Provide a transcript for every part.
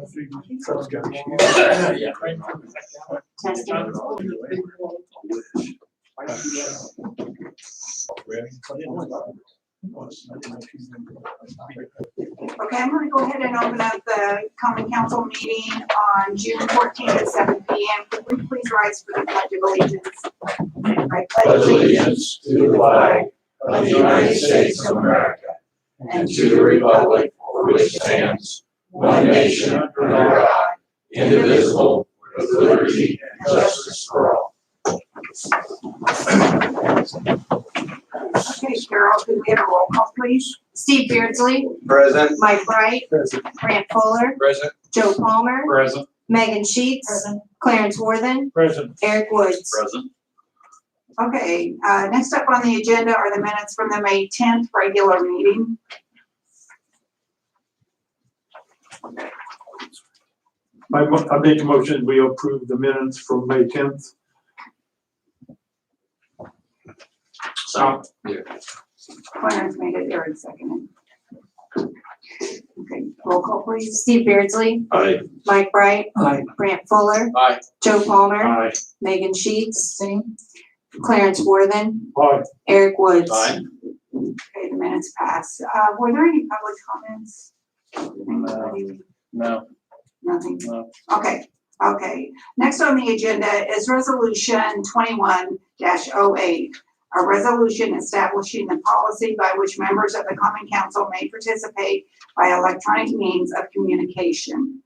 Testing. Okay, I'm gonna go ahead and open up the common council meeting on June 14th at 7 p.m. Could we please rise for the pledge of allegiance? I pledge allegiance to the flag of the United States of America and to the republic for which stands one nation under God, indivisible, with liberty and justice for all. Okay, Carol, could we have a roll call, please? Steve Beardsley. Present. Mike Bright. Present. Grant Fuller. Present. Joe Palmer. Present. Megan Sheets. Clarence Worthen. Present. Eric Woods. Present. Okay, next up on the agenda are the minutes from the May 10th regular meeting. I make a motion, we approve the minutes from May 10th. Clarence made it, Eric seconded. Okay, roll call please. Steve Beardsley. Aye. Mike Bright. Aye. Grant Fuller. Aye. Joe Palmer. Aye. Megan Sheets. Clarence Worthen. Aye. Eric Woods. Aye. Okay, the minutes pass. Were there any public comments? Anybody? No. Nothing? No. Okay, okay. Next on the agenda is resolution 21-08. A resolution establishing the policy by which members of the common council may participate by electronic means of communication.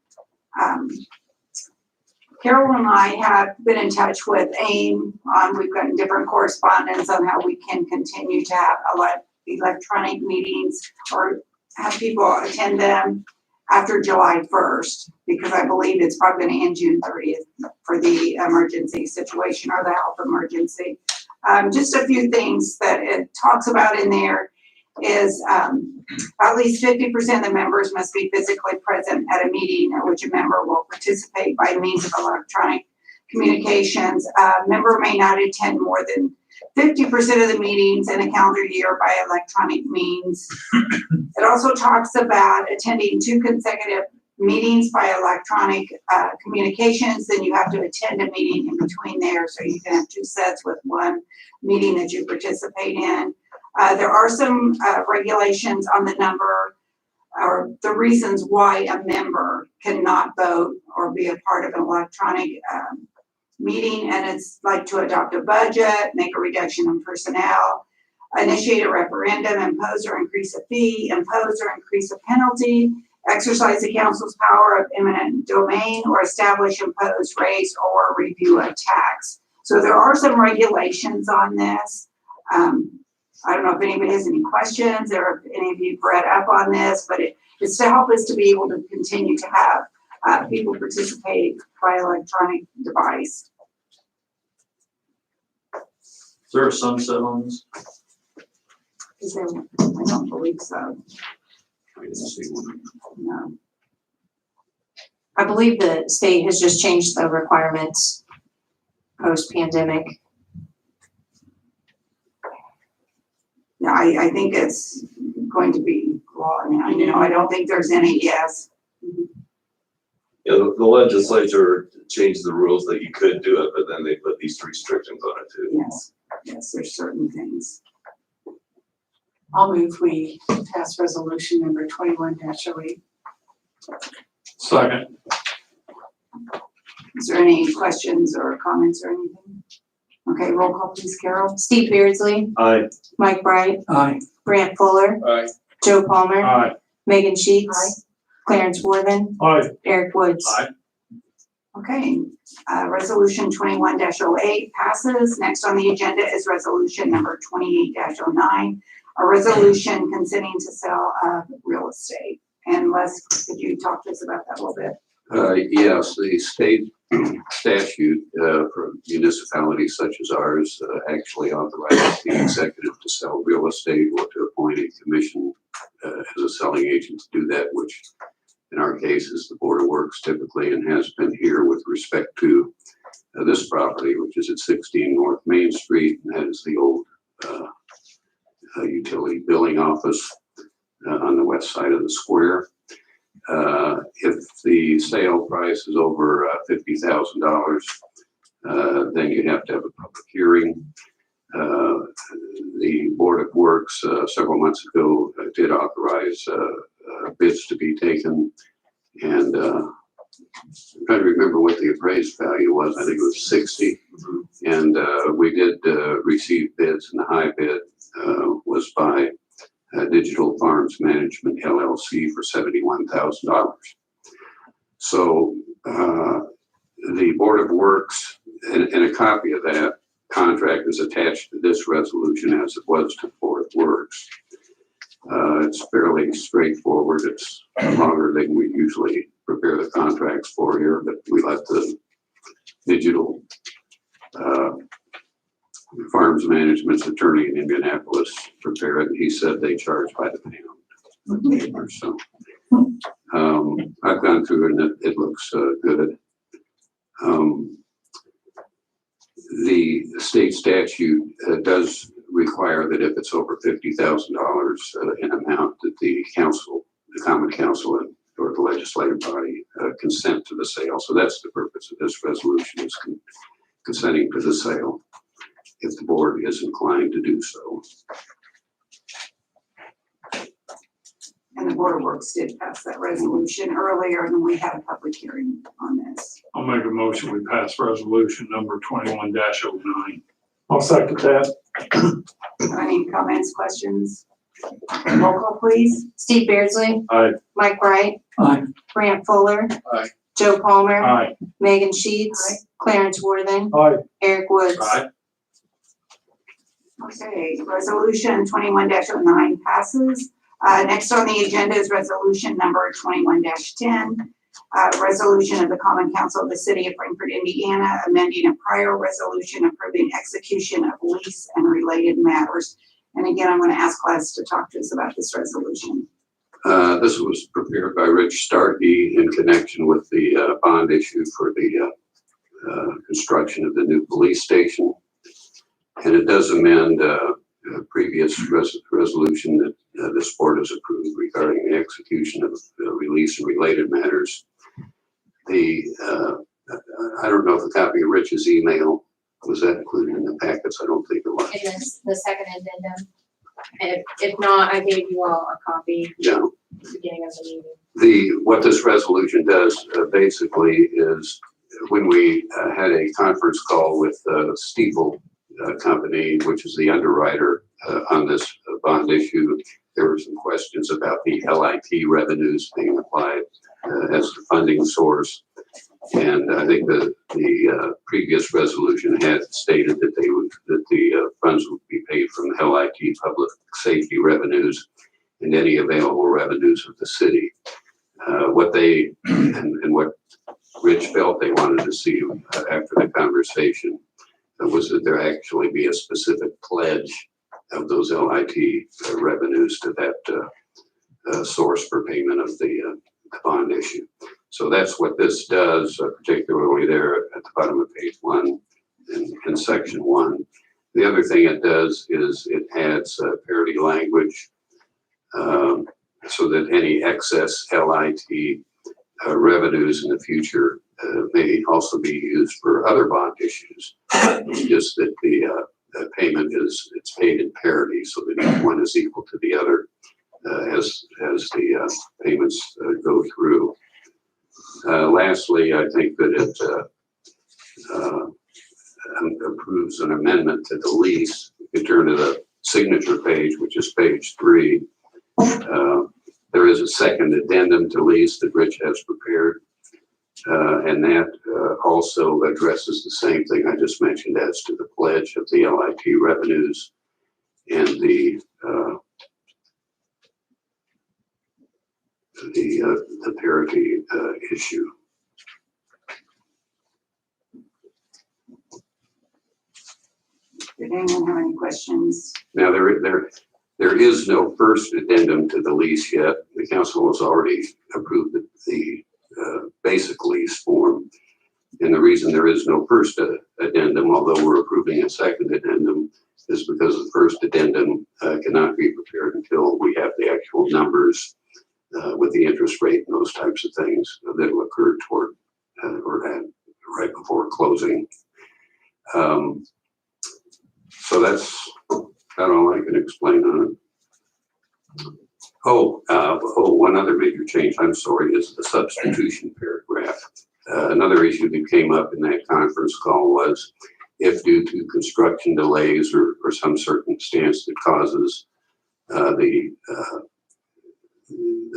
Carol and I have been in touch with AIM on, we've gotten different correspondence on how we can continue to have electronic meetings or have people attend them after July 1st, because I believe it's probably going to end June 30th for the emergency situation or the health emergency. Just a few things that it talks about in there is at least 50% of the members must be physically present at a meeting at which a member will participate by means of electronic communications. A member may not attend more than 50% of the meetings in a calendar year by electronic means. It also talks about attending 2 consecutive meetings by electronic communications. Then you have to attend a meeting in between there, so you can have 2 sets with 1 meeting that you participate in. There are some regulations on the number or the reasons why a member cannot vote or be a part of an electronic meeting, and it's like to adopt a budget, make a reduction in personnel, initiate a referendum, impose or increase a fee, impose or increase a penalty, exercise the council's power of eminent domain, or establish, impose, raise, or review a tax. So there are some regulations on this. I don't know if anybody has any questions or if any of you have read up on this, but it's to help us to be able to continue to have people participate by electronic device. Is there a sunset on this? Is there, I don't believe so. I didn't see one. No. I believe the state has just changed the requirements post-pandemic. Yeah, I think it's going to be law now. You know, I don't think there's any yes. Yeah, the legislature changed the rules that you could do it, but then they put these restrictions on it too. Yes, yes, there's certain things. I'll move we pass resolution number 21-08. Second. Is there any questions or comments or anything? Okay, roll call please, Carol. Steve Beardsley, Aye. Mike Bright, Aye. Grant Fuller, Aye. Joe Palmer, Aye. Megan Sheets, Clarence Worthen, Aye. Eric Woods. Aye. Okay, resolution 21-08 passes. Next on the agenda is resolution number 28-09, a resolution consenting to sell of real estate. And Les, could you talk to us about that a little bit? Yes, the state statute for municipalities such as ours actually authorizes the executive to sell real estate or to appoint a commission as a selling agent to do that, which in our case is the Board of Works typically, and has been here with respect to this property, which is at 16 North Main Street, and that is the old utility billing office on the west side of the square. If the sale price is over $50,000, then you have to have a public hearing. The Board of Works several months ago did authorize bids to be taken, and I'm trying to remember what the appraised value was. I think it was 60, and we did receive bids, and the high bid was by Digital Farms Management LLC for $71,000. So the Board of Works, and a copy of that contract is attached to this resolution as it was to Board of Works. It's fairly straightforward. It's longer than we usually prepare the contracts for here, but we let the Digital Farms Management's attorney in Indianapolis prepare it. He said they charge by the pound. So I've gone through it and it looks good. The state statute does require that if it's over $50,000 in amount, that the council, the common council, or the legislative body consent to the sale. So that's the purpose of this resolution, is consenting to the sale if the board is inclined to do so. And the Board of Works did pass that resolution earlier, and we had a public hearing on this. I'll make a motion, we pass resolution number 21-09. I'll second that. Any comments, questions? Roll call, please. Steve Beardsley. Aye. Mike Wright. Aye. Grant Fuller. Aye. Joe Palmer. Aye. Megan Sheets. Clarence Worthing. Aye. Eric Woods. Okay, resolution 21-09 passes. Next on the agenda is resolution number 21-10. Resolution of the Common Council of the City of Frankfort, Indiana, amending a prior resolution approving execution of lease and related matters. And again, I'm going to ask Les to talk to us about this resolution. This was prepared by Rich Starkey in connection with the bond issue for the construction of the new police station. And it does amend a previous resolution that this board has approved regarding the execution of release and related matters. I don't know if a copy of Rich's email, was that included in the packets? I don't think it was. In this, the second addendum. If not, I gave you all a copy Yeah. at the beginning of the meeting. What this resolution does basically is when we had a conference call with Stiefel Company, which is the underwriter on this bond issue, there were some questions about the LIT revenues being applied as the funding source. And I think the previous resolution had stated that the funds would be paid from LIT public safety revenues and any available revenues of the city. What they and what Rich felt they wanted to see after the conversation was that there actually be a specific pledge of those LIT revenues to that source for payment of the bond issue. So that's what this does, particularly there at the bottom of page 1 in section 1. The other thing it does is it adds parity language so that any excess LIT revenues in the future may also be used for other bond issues. It's just that the payment it's paid in parity, so that each one is equal to the other as the payments go through. Lastly, I think that it approves an amendment to the lease. If you turn to the signature page, which is page 3, there is a second addendum to lease that Rich has prepared. And that also addresses the same thing I just mentioned as to the pledge of the LIT revenues and the parity issue. Did anyone have any questions? Now, there is no first addendum to the lease yet. The council has already approved the basic lease form. And the reason there is no first addendum, although we're approving a second addendum, is because the first addendum cannot be prepared until we have the actual numbers with the interest rate and those types of things that have occurred toward or had right before closing. So that's about all I can explain on it. One other major change, I'm sorry, is the substitution paragraph. Another issue that came up in that conference call was if due to construction delays or some circumstance that causes the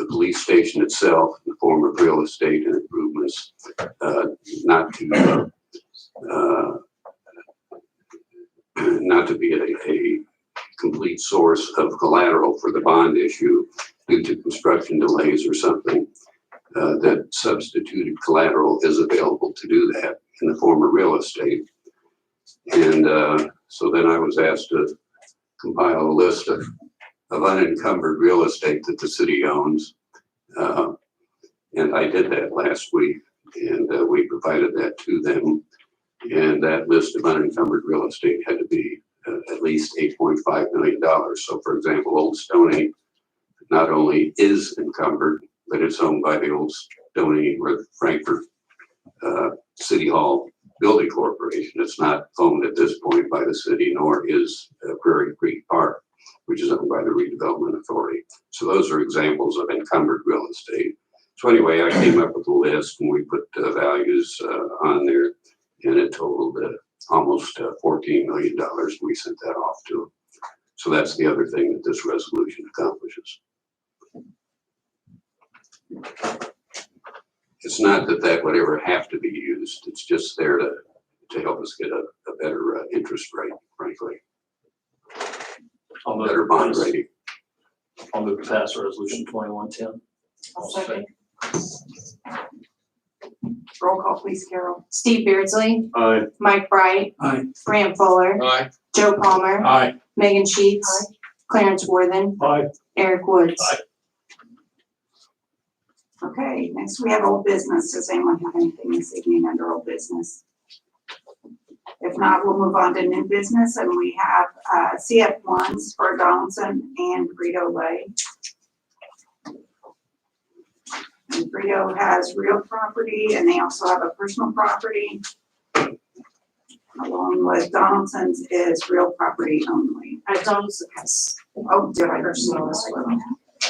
police station itself in the form of real estate and improvements not to be a complete source of collateral for the bond issue due to construction delays or something, that substituted collateral is available to do that in the form of real estate. And so then I was asked to compile a list of unencumbered real estate that the city owns. And I did that last week, and we provided that to them. And that list of unencumbered real estate had to be at least $8.5 million. So for example, Old Stony not only is encumbered, but it's owned by the Old Stony or Frankfurt City Hall Building Corporation. It's not owned at this point by the city, nor is Prairie Creek Park, which is owned by the Redevelopment Authority. So those are examples of encumbered real estate. So anyway, I came up with a list and we put values on there, and it totaled almost $14 million. We sent that off to them. So that's the other thing that this resolution accomplishes. It's not that that would ever have to be used. It's just there to help us get a better interest rate, frankly, I'll better bond rating. I'll move to pass resolution 2110. I'll second. Roll call, please, Carol. Steve Beardsley, Aye. Mike Bright. Aye. Grant Fuller, Aye. Joe Palmer, Aye. Megan Sheets, Clarence Worthen, Aye. Eric Woods. Aye. Okay, next we have old business. Does anyone have anything this evening under old business? If not, we'll move on to new business, and we have CF1s for Donaldson and Frito-Lay. And Frito has real property, and they also have a personal property, along with Donaldson's is real property only. Donaldson has, Oh, did I personal as well? I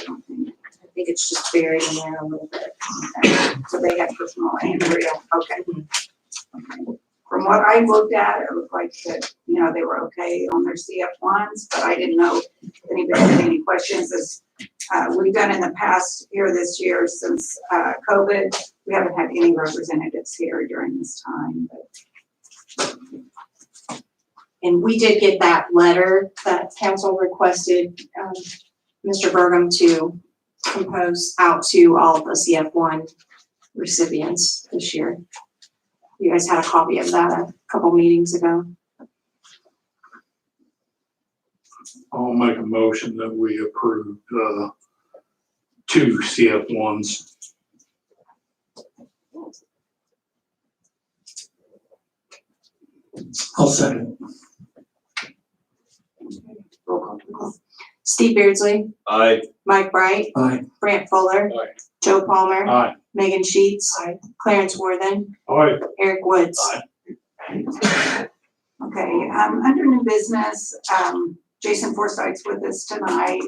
don't think. I think it's just buried in there a little bit. Okay, so they have personal and real, okay. Okay. From what I looked at, it looked like that, you know, they were okay on their CF1s, but I didn't know if anybody had any questions. As we've done in the past here this year since COVID, we haven't had any representatives here during this time. But And we did get that letter that council requested Mr. Burgum to compose out to all the CF1 recipients this year. You guys had a copy of that a couple meetings ago. I'll make a motion that we approve 2 CF1s. I'll second. roll call, please. Steve Beardsley, Aye. Mike Bright, Aye. Grant Fuller, Aye. Joe Palmer, Aye. Megan Sheets, Clarence Worthen, Aye. Eric Woods. Okay, under new business, Jason Forsythe's with us tonight.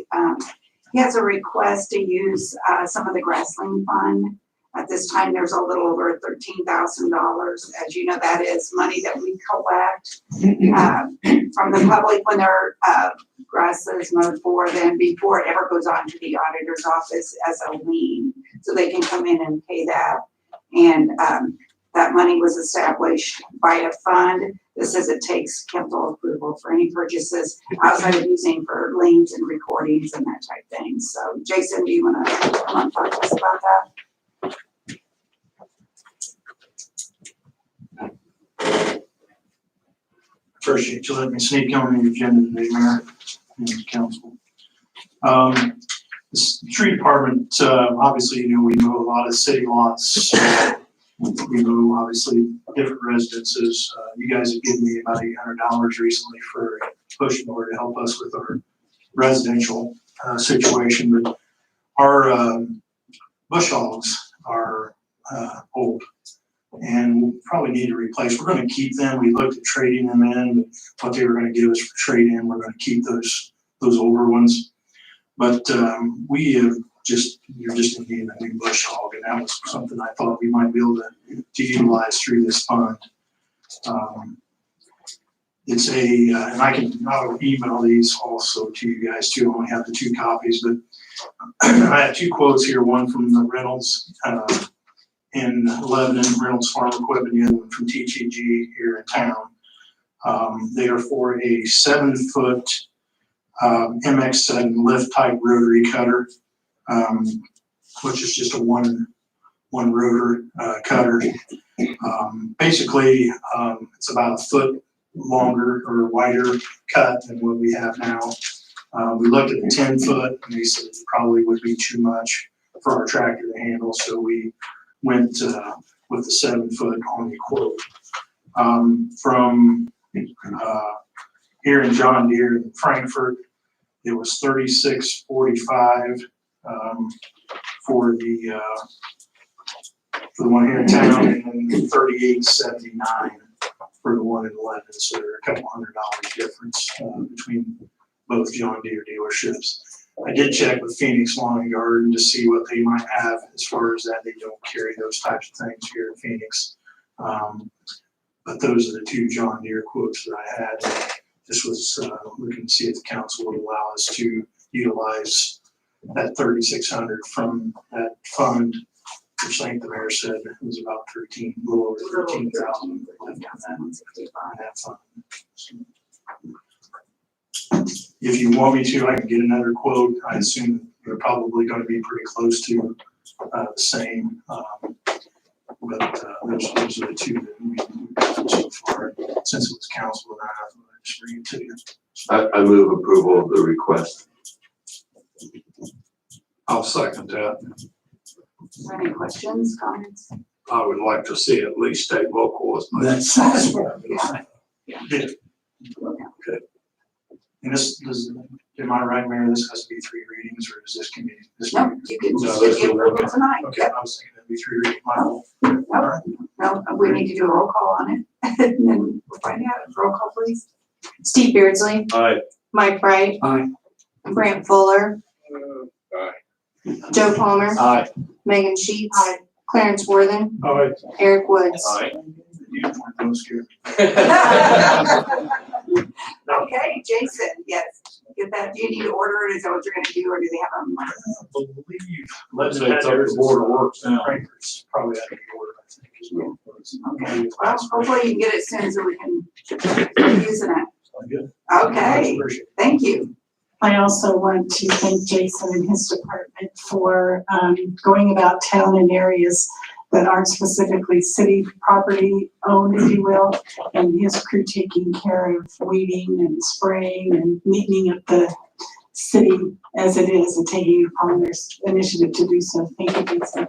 He has a request to use some of the grassland fund. At this time, there's a little over $13,000. As you know, that is money that we collect from the public when their grass is mowed for them before it ever goes on to the auditor's office as a lien. So they can come in and pay that. And that money was established by a fund. This says it takes council approval for any purchases outside of using for liens and recordings and that type of thing. So Jason, do you want to come on and talk to us about that? Appreciate you letting me sneak on the agenda today, Mayor and council. This tree department, obviously, you know, we mow a lot of city lots. We mow, obviously, different residences. You guys have given me about $800 recently for a push mower to help us with our residential situation. But our bush hogs are old and probably need to replace. We're going to keep them. We looked at trading them in, but what they were going to give us for trade-in, we're going to keep those older ones. But you're just in need of a new bush hog, and that was something I thought we might be able to utilize through this fund. It's and I'll email these also to you guys too. I only have the 2 copies, but I have 2 quotes here, one from the Reynolds in Lebanon, Reynolds Farm Equipment, the other one from TTG here in town. They are for a 7-foot MX7 lift type rotary cutter, which is just a one rotor cutter. Basically, it's about a foot longer or wider cut than what we have now. We looked at the 10-foot and they said it probably would be too much for our tractor to handle, so we went with the 7-foot on the quote. From here in John Deere in Frankfurt, it was $36.45 for the one here in town, and then $38.79 for the one in London. So there are a couple $100 difference between both John Deere dealerships. I did check with Phoenix Lawn and Garden to see what they might have as far as that. They don't carry those types of things here in Phoenix. But those are the 2 John Deere quotes that I had. This was looking to see if the council would allow us to utilize that $3,600 from that fund, which I think the mayor said it was about a little over 13,000 left in that fund. If you want me to, I can get another quote. I assume they're probably going to be pretty close to the same. But those are the 2 that we've got so far. Since it was council and I thought I'd just bring it to you. I move approval of the request. I'll second that. Any questions, comments? I would like to see at least state local as much as That's possible. Yeah. Okay. And this, am I right, Mayor? This has to be 3 readings, or is this committee? No, you can No, just there's give no approval tonight. Okay, Yep. I was thinking it'd be 3 readings. My fault. No, we need to do a roll call on it, and then we'll find out. Roll call, please. Steve Beardsley, Aye. Mike Bright, Aye. Brant Fuller, Joe Palmer, Aye. Megan Sheets, Clarence Worthen, Aye. Eric Woods. Aye. Uniform don't scare me. Okay, Jason, yes, get that. Do you need to order it? Is that what you're gonna do, or do they have them? I believe. Let's say it's up to the board of works now. Frankfurt's probably out of order, I think, as well. Okay, well, hopefully you can get it soon so we can start using it. Good. Okay, Appreciate it. thank you. I also want to thank Jason and his department for going about town in areas that aren't specifically city property owned, if you will, and his crew taking care of weeding and spraying and neatening up the city as it is and taking upon their initiative to do so. Thank you, Jason.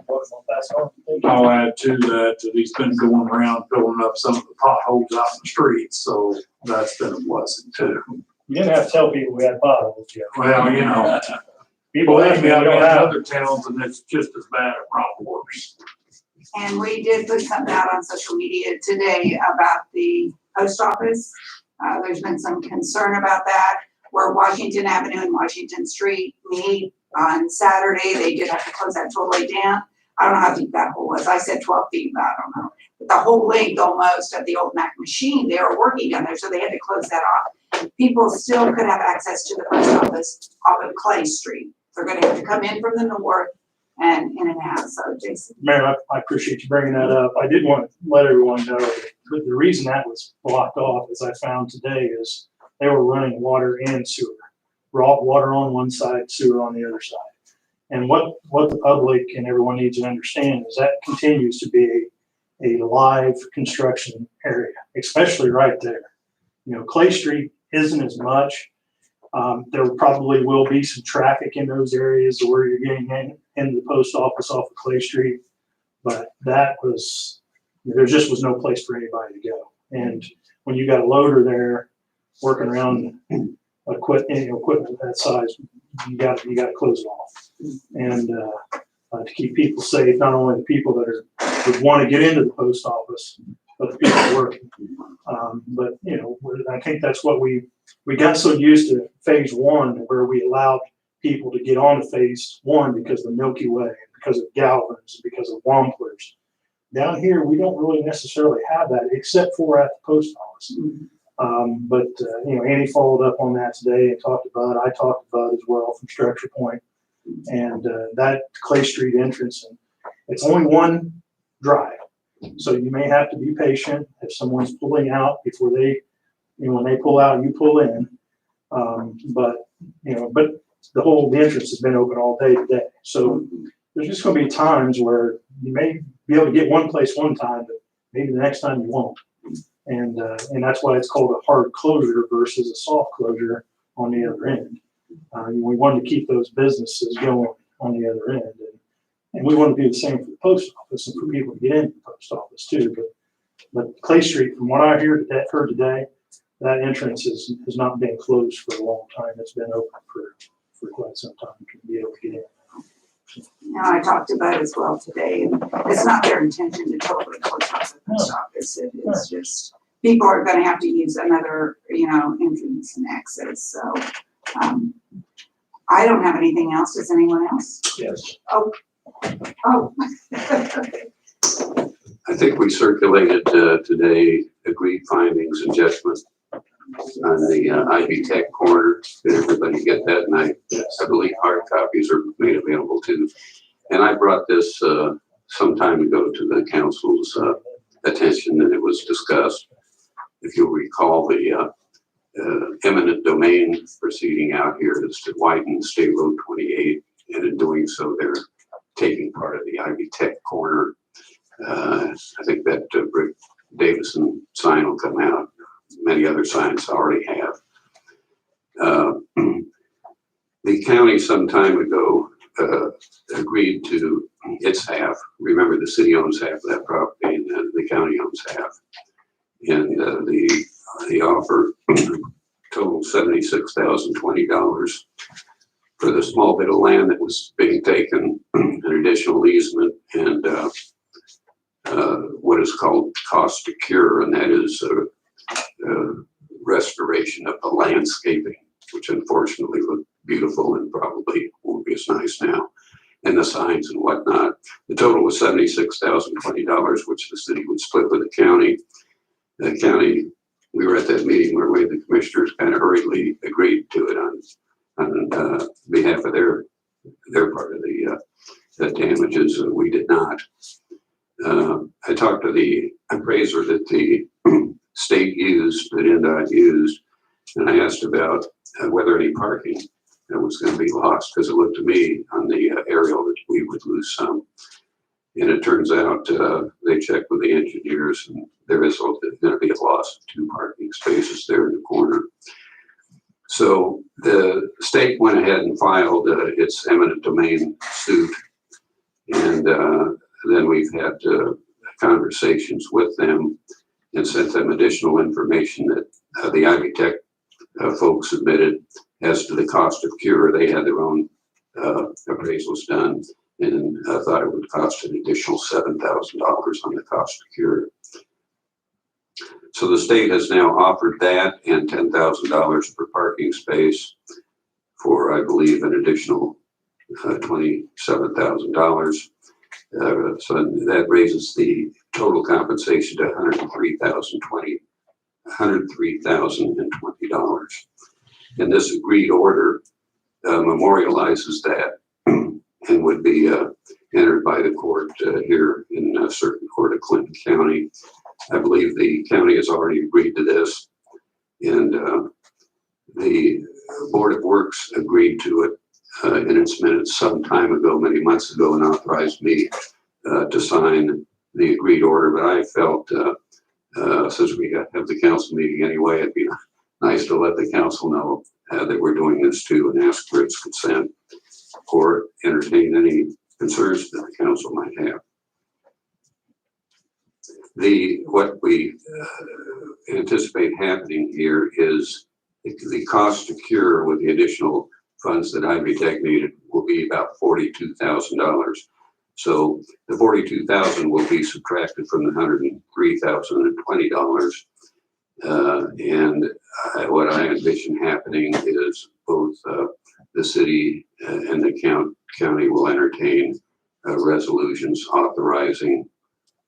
I'll add to that he's been going around filling up some of the potholes out in the streets, so that's been a blessing too. You didn't have to tell people we had potholes, Jeff. Well, you know, People believe ask me, me, I've we been don't in have. other towns and it's just as bad or probably worse. And we did put something out on social media today about the post office. There's been some concern about that, where Washington Avenue and Washington Street meet on Saturday. They did have to close that totally down. I don't know how deep that hole was. I said 12 feet, but I don't know. But the whole length almost of the old Mac machine, they were working down there, so they had to close that off. People still could have access to the post office off of Clay Street. They're gonna have to come in from the north and in and out. So Jason. Mayor, I appreciate you bringing that up. I did want to let everyone know that the reason that was blocked off, as I found today, is they were running water and sewer. Raw water on one side, sewer on the other side. And what the public and everyone needs to understand is that continues to be a live construction area, especially right there. You know, Clay Street isn't as much. There probably will be some traffic in those areas where you're getting into the post office off of Clay Street, but that was, there just was no place for anybody to go. And when you got a loader there working around equipment of that size, you got to close it off. And to keep people safe, not only the people that would want to get into the post office, but the people working. But, you know, I think that's what we got so used to phase one, where we allowed people to get on to phase one because of the Milky Way, because of Galvin's, because of Wamplers. Down here, we don't really necessarily have that, except for at the post office. But you know, Annie followed up on that today and talked about it. I talked about it as well from Structure Point, and that Clay Street entrance. And it's only one drive, so you may have to be patient if someone's pulling out before they, you know, when they pull out, you pull in. But you know, but the entrance has been open all day today, so there's just going to be times where you may be able to get one place one time, but maybe the next time you won't. And that's why it's called a hard closure versus a soft closure on the other end. We wanted to keep those businesses going on the other end. And we want to do the same for the post office and for people to get into the post office too. But Clay Street, from what I heard today, that entrance has not been closed for a long time. It's been open for quite some time to be able to get in. And I talked about it as well today, and it's not their intention to totally close off the post office. It is just, people are gonna have to use another, you know, entrance and exit, so, I don't have anything else. Does anyone else? Yes. Oh. I think we circulated today agreed findings and judgment on the Ivy Tech corner. Did everybody get that? And I believe hard copies are made available too. And I brought this some time ago to the council's attention, and it was discussed. If you'll recall, the eminent domain proceeding out here is to widen State Road 28, and in doing so, they're taking part of the Ivy Tech corner. I think that Brick Davison sign will come out. Many other signs already have. The county some time ago agreed to its half. Remember, the city owns half of that property and the county owns half. And the offer totaled $76,020 for the small bit of land that was being taken, an additional easement, and what is called cost to cure, and that is restoration of the landscaping, which unfortunately looked beautiful and probably won't be as nice now, and the signs and whatnot. The total was $76,020, which the city would split with the county. The county, we were at that meeting where the commissioners kind of hurriedly agreed to it on behalf of their part of the damages. We did not. I talked to the appraiser that the state used, that NDOT used, and I asked about whether any parking was going to be lost, because it looked to me on the aerial that we would lose some. And it turns out they checked with the engineers, and there is going to be a loss of 2 parking spaces there in the corner. So the state went ahead and filed its eminent domain suit, and then we've had conversations with them and sent them additional information that the Ivy Tech folks submitted as to the cost of cure. They had their own appraisals done, and thought it would cost an additional $7,000 on the cost of cure. So the state has now offered that and $10,000 per parking space for, I believe, an additional $27,000. So that raises the total compensation to $103,020. And this agreed order memorializes that and would be entered by the court here in a certain court of Clinton County. I believe the county has already agreed to this, and the Board of Works agreed to it in its minutes some time ago, many months ago, and authorized me to sign the agreed order. But I felt, since we have the council meeting anyway, it'd be nice to let the council know that we're doing this too, and ask for its consent or entertain any concerns that the council might have. What we anticipate happening here is the cost to cure with the additional funds that Ivy Tech needed will be about $42,000. So the 42,000 will be subtracted from the $103,020. What I envision happening is both the city and the county will entertain resolutions authorizing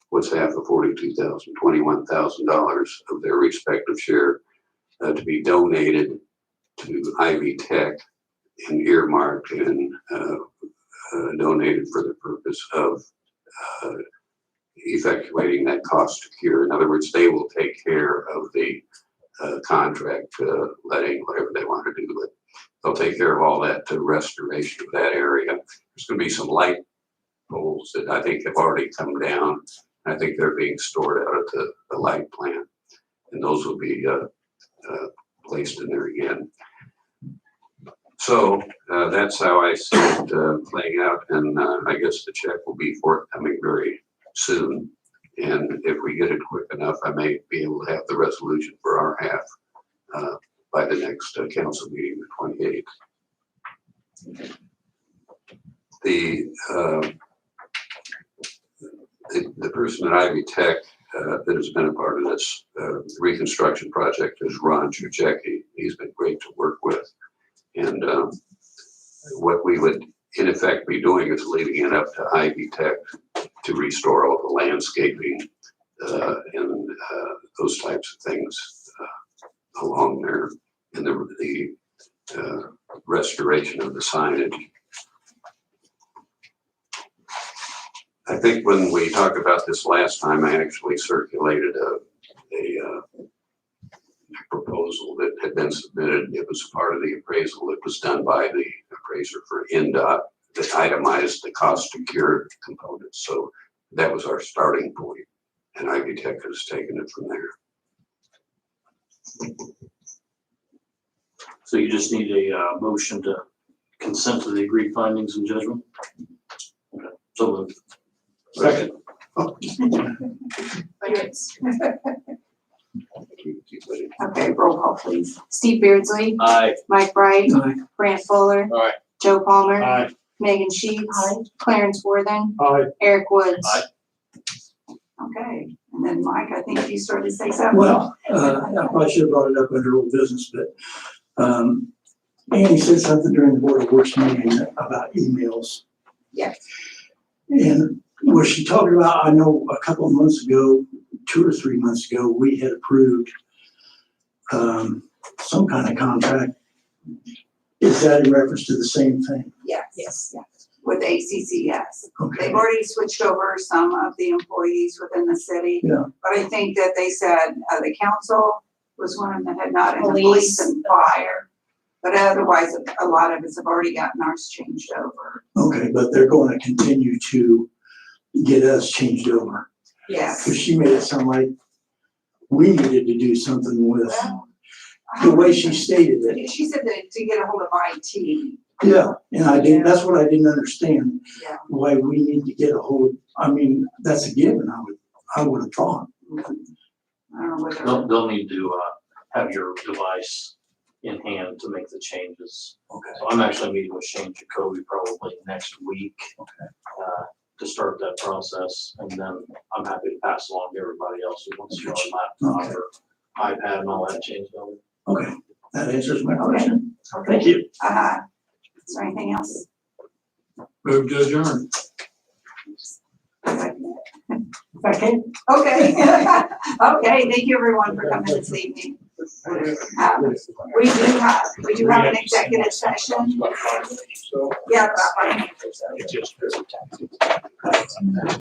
what's half of 42,000, $21,000 of their respective share to be donated to Ivy Tech and earmarked and donated for the purpose of effectuating that cost to cure. In other words, they will take care of the contract letting, whatever they want to do, but they'll take care of all that restoration of that area. There's going to be some light poles that I think have already come down. I think they're being stored out at the light plant, and those will be placed in there again. So that's how I see it playing out, and I guess the check will be forthcoming very soon. And if we get it quick enough, I may be able to have the resolution for our half by the next council meeting, the 28th. The person at Ivy Tech that has been a part of this reconstruction project is Ron Trujecki. He's been great to work with. And what we would in effect be doing is leaving it up to Ivy Tech to restore all the landscaping and those types of things along there, and the restoration of the signage. I think when we talked about this last time, I actually circulated a proposal that had been submitted. It was part of the appraisal that was done by the appraiser for NDOT that itemized the cost to cure components. So that was our starting point, and Ivy Tech has taken it from there. So you just need a motion to consent to the agreed findings and judgment? Okay, so moved. Second. Okay, roll call please. Steve Beardsley, Aye. Mike Bright, Aye. Brant Fuller, Aye. Joe Palmer, Aye. Megan Sheets, Clarence Worthen, Aye. Eric Woods. Aye. Okay, and then Mike, I think you started to say something. Well, I probably should have brought it up under old business, but Annie said something during the Board of Works meeting about emails. Yes. And was she talking about, I know a couple of months ago, 2 or 3 months ago, we had approved some kind of contract. Is that in reference to the same thing? Yes. With ACCS. Okay. They've already switched over some of the employees within the city. Yeah. But I think that they said the council was one that had not, and the Police. police and fire. But otherwise, a lot of us have already gotten ours changed over. Okay, but they're going to continue to get us changed over. Yes. Because she made it sound like we needed to do something with Well, the way she stated it. She said that to get a hold of IT. Yeah, and I didn't, that's what I didn't understand. Yeah. Why we need to get a hold, I mean, that's a given, I would have thought. I don't know whether. They'll need to have your device in hand to make the changes. Okay. So I'm actually meeting with Shane Jacoby probably next week to start that process, and then I'm happy to pass along to everybody else who wants to go on laptop or iPad and all that changed over. Okay, that answers my question. Thank you. Is there anything else? Move to adjourn. Second. Okay. Okay, thank you everyone for coming this evening. We do have an executive session. Yeah, about financial. It's just.